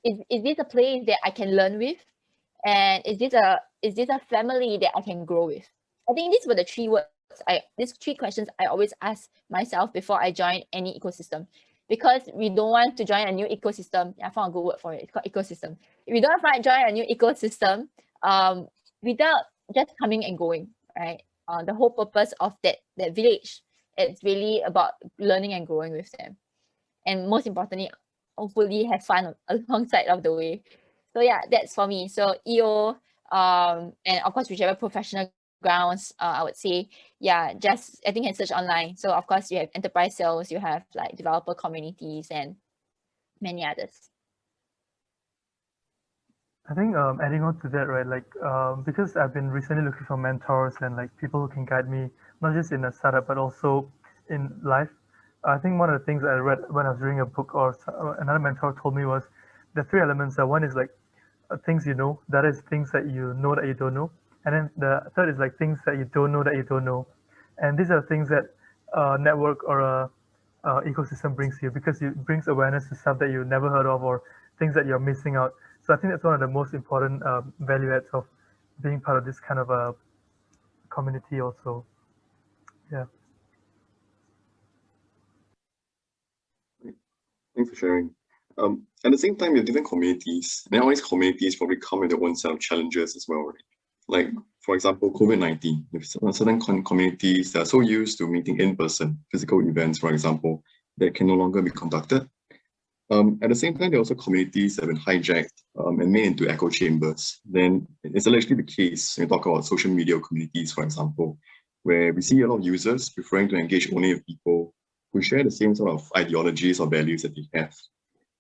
Is this a place that I can learn with? And is this a family that I can grow with? I think these were the these 3 questions I always ask myself before I join any ecosystem. Because we don't want to join a new ecosystem. I found a good word for it. It's called ecosystem. If we don't want to join a new ecosystem, without just coming and going, right? The whole purpose of that village, it's really about learning and growing with them. and most importantly, hopefully have fun alongside of the way. So yeah, that's for me. So EO, and of course, whichever professional grounds, I would say, yeah, just I think can search online. So of course, you have enterprise sales, you have like developer communities, and many others. I think adding on to that, right, like because I've been recently looking for mentors and like people who can guide me, not just in a startup but also in life. I think one of the things I read when I was reading a book or another mentor told me was the three elements. One is like things you know, that is things that you know that you don't know, and then the third is like things that you don't know that you don't know, and these are things that a network or a ecosystem brings you because it brings awareness to stuff that you never heard of or things that you're missing out. So I think that's one of the most important value adds of being part of this kind of a community also. Yeah. Thanks for sharing. At the same time, you have different communities. And all these communities probably come with their own set of challenges as well, right? Like, for example, COVID-19. Certain communities that are so used to meeting in person, physical events, for example, that can no longer be conducted. At the same time, there are also communities that have been hijacked and made into echo chambers. Then it's allegedly the case when you talk about social media communities, for example, where we see a lot of users preferring to engage only with people who share the same sort of ideologies or values that they have.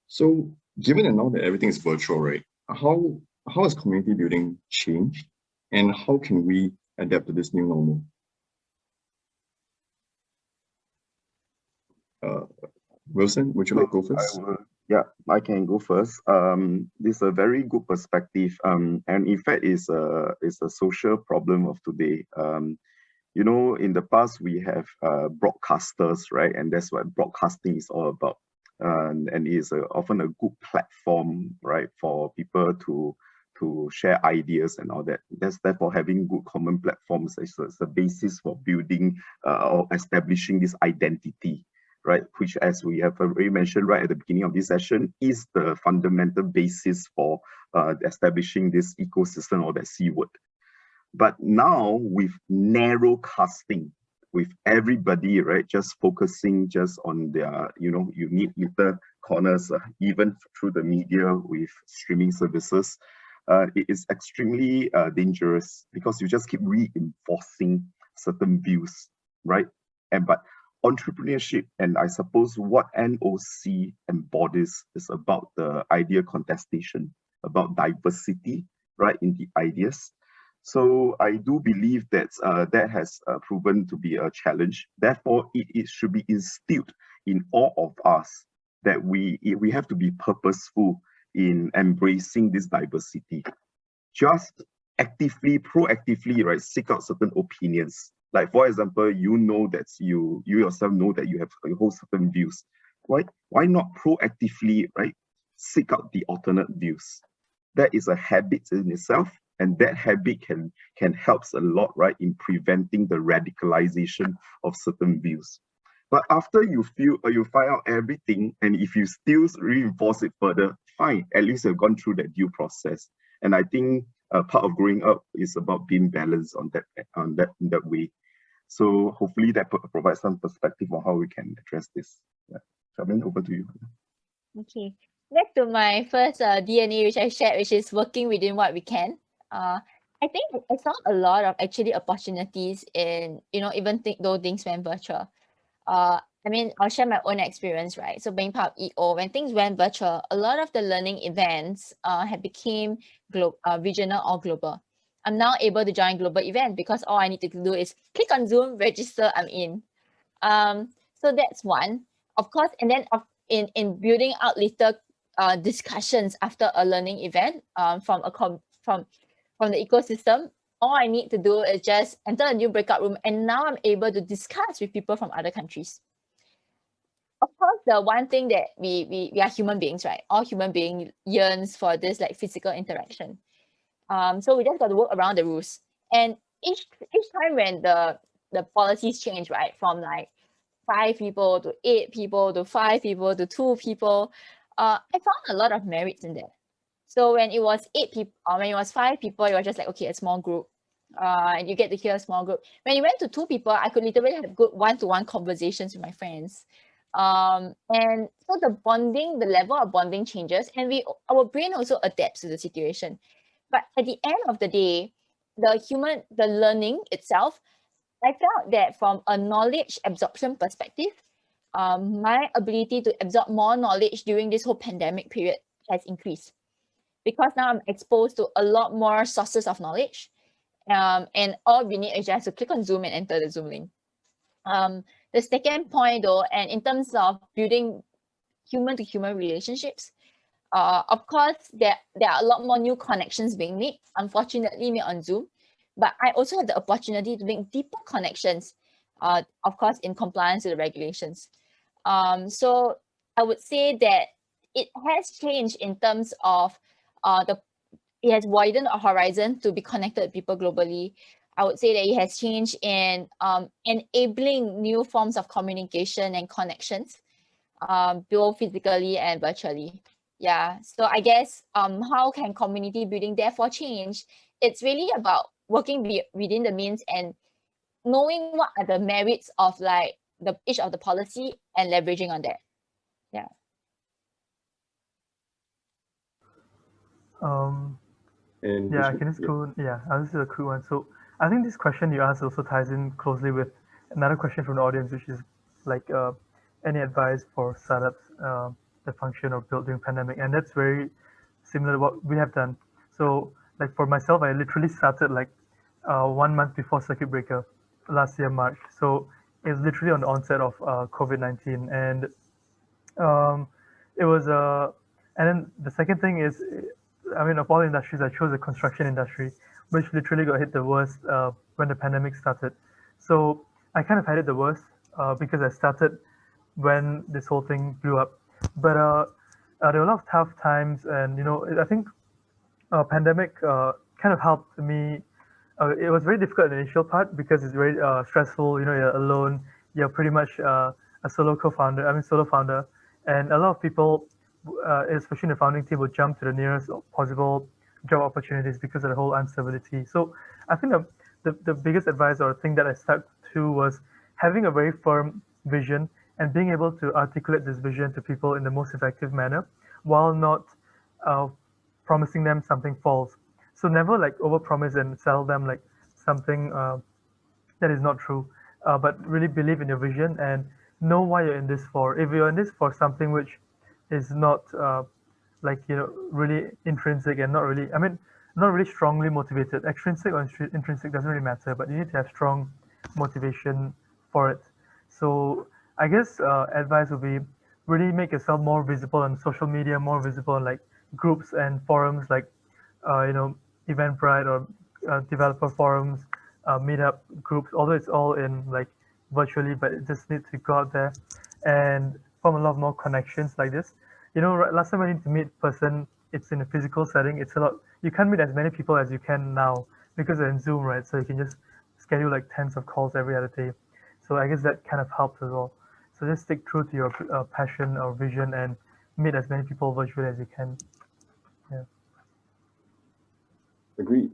So given that now that everything is virtual, right, how has community building changed and how can we adapt to this new normal? Wilson, would you like to go first? Yeah, I can go first. This is a very good perspective. And in fact, it's a social problem of today. You know, in the past we have broadcasters, right? And that's what broadcasting is all about. And it's often a good platform, right, for people to share ideas and all that. That's therefore having good common platforms is the basis for building or establishing this identity, right? Which, as we have already mentioned right at the beginning of this session, is the fundamental basis for establishing this ecosystem or that C word. But now with narrow casting, with everybody, right, just focusing just on their, unique little corners, even through the media with streaming services, it is extremely dangerous because you just keep reinforcing certain views, right? But entrepreneurship, and I suppose what NOC embodies, is about the idea contestation, about diversity, right, in the ideas. So I do believe that that has proven to be a challenge. Therefore, it should be instilled in all of us that we have to be purposeful in embracing this diversity. Just actively, proactively, right, seek out certain opinions. Like, for example, you know that you yourself know that you hold certain views. Why not proactively, right, seek out the alternate views? That is a habit in itself. And that habit can help a lot, right, in preventing the radicalization of certain views. But after you find out everything, and if you still reinforce it further, fine. At least you've gone through that due process. And I think part of growing up is about being balanced in that way. So hopefully that provides some perspective on how we can address this. Yeah. Charmaine, over to you. Okay. Back to my first DNA, which I shared, which is working within what we can. I think I saw a lot of actually opportunities in, even though things went virtual. I mean, I'll share my own experience, right? So being part of EO, when things went virtual, a lot of the learning events have became regional or global. I'm now able to join global event because all I need to do is click on Zoom, register, I'm in. So that's one, of course. And then in building out little discussions after a learning event from the ecosystem, all I need to do is just enter a new breakout room, and now I'm able to discuss with people from other countries. Of course, the one thing that we are human beings, right? All human beings yearns for this like physical interaction. So we just got to work around the rules. And each time when the policies change, right, from like 5 people to 8 people to 5 people to 2 people, I found a lot of merits in that. So when it was 8 people, or when it was 5 people, it was just like, okay, a small group. And you get to hear a small group. When it went to 2 people, I could literally have good one-to-one conversations with my friends. And so the level of bonding changes, and our brain also adapts to the situation. But at the end of the day, the learning itself, I felt that from a knowledge absorption perspective, my ability to absorb more knowledge during this whole pandemic period has increased, because now I'm exposed to a lot more sources of knowledge. And all we need is just to click on Zoom and enter the Zoom link. The second point though, and in terms of building human to human relationships, of course, there are a lot more new connections being made, unfortunately made on Zoom, but I also have the opportunity to make deeper connections, of course, in compliance with the regulations. So I would say that it has changed in terms of it has widened our horizon to be connected with people globally. I would say that it has changed in enabling new forms of communication and connections, both physically and virtually. Yeah, so I guess how can community building therefore change? It's really about working within the means and knowing what are the merits of like each of the policy and leveraging on that. Yeah. And Yeah, I Vishnu? can just go. Yeah, I'll just do a quick one. So I think this question you asked also ties in closely with another question from the audience, which is like any advice for startups that function or built during pandemic, and that's very similar to what we have done. So like for myself, I literally started like 1 month before circuit breaker last year March. So it was literally on the onset of COVID-19, and um, it was and then the second thing is, I mean, of all industries, I chose the construction industry, which literally got hit the worst when the pandemic started. So I kind of had it the worst because I started when this whole thing blew up. But there were a lot of tough times, and I think pandemic kind of helped me. It was very difficult in the initial part because it's very stressful. You're alone. You're pretty much a solo co-founder. I mean, solo founder, and a lot of people, especially in the founding team, would jump to the nearest possible job opportunities because of the whole instability. So I think the biggest advice or thing that I stuck to was having a very firm vision and being able to articulate this vision to people in the most effective manner while not uh, promising them something false. So never like overpromise and sell them like something that is not true, but really believe in your vision and know why you're in this for. If you're in this for something which is not like really intrinsic and not really, I mean, not really strongly motivated. Extrinsic or intrinsic doesn't really matter, but you need to have strong motivation for it. So I guess advice would be really make yourself more visible on social media, more visible on like groups and forums like uh, you know Eventbrite or developer forums, meetup groups. Although it's all in like virtually, but it just needs to go out there and form a lot more connections like this. Last time I need to meet person, it's in a physical setting. It's a lot. You can't meet as many people as you can now because they're in Zoom, right? So you can just schedule like tens of calls every other day. So I guess that kind of helps as well. So just stick true to your passion or vision and meet as many people virtually as you can. Yeah. Agreed.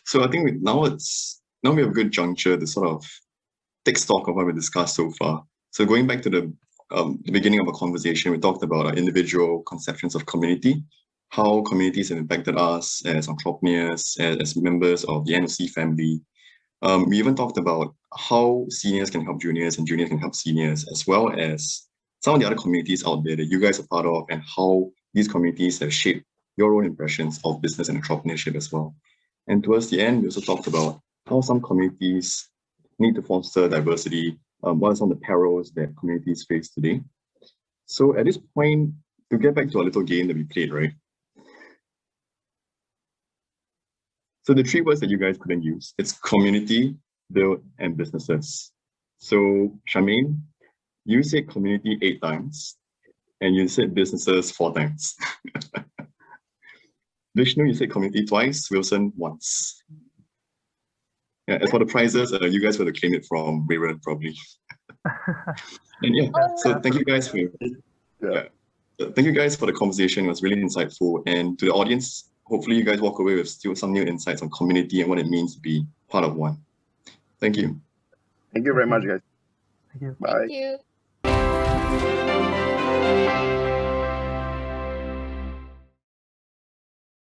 So I think now we have a good juncture to sort of take stock of what we discussed so far. So going back to the beginning of our conversation, we talked about our individual conceptions of community, how communities have impacted us as entrepreneurs, as members of the NOC family. We even talked about how seniors can help juniors and juniors can help seniors, as well as some of the other communities out there that you guys are part of and how these communities have shaped your own impressions of business and entrepreneurship as well. And towards the end, we also talked about how some communities need to foster diversity, what are some of the perils that communities face today. So at this point, to get back to our little game that we played, right? So the three words that you guys couldn't use, it's community, build, and businesses. So Charmaine, you said community 8 times, and you said businesses 4 times. Vishnu, you said community twice, Wilson once. Yeah, as for the prizes, you guys will claim it from Rayron probably. And yeah, so thank you guys for thank you guys for the conversation. It was really insightful. And to the audience, hopefully you guys walk away with still some new insights on community and what it means to be part of one. Thank you. Thank you very much, guys. Thank you. Bye. Thank you. Bye.